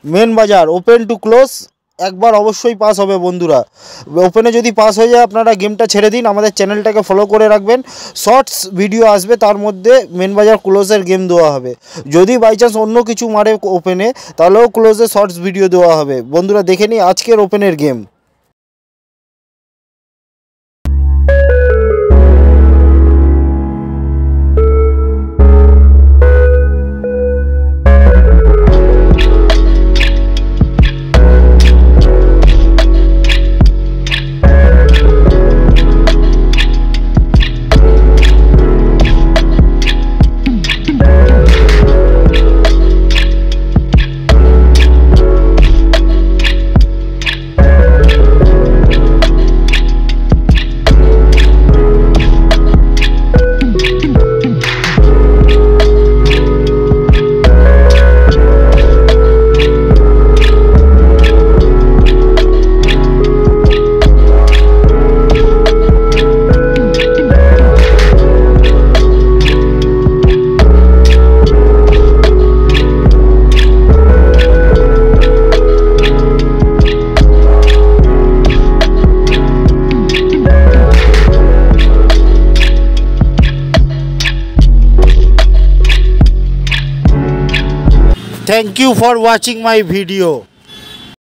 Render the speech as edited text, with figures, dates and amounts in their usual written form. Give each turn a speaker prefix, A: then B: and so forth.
A: Main বাজার open to close একবার অবশ্যই পাস হবে বন্ধুরা। ওপেনে যদি পাস হয়ে যায় আপনারা গেমটা ছেড়ে দিন, আমাদের চ্যানেলটাকে ফলো করে রাখবেন। শর্টস ভিডিও আসবে, তার মধ্যে মেন বাজার ক্লোজের গেম দেওয়া হবে। যদি বাই চান্স অন্য কিছু মারে ওপেনে, তাহলেও ক্লোজে শর্টস ভিডিও দেওয়া হবে। বন্ধুরা দেখে নিই আজকের ওপেনের game. Thank you for watching my video.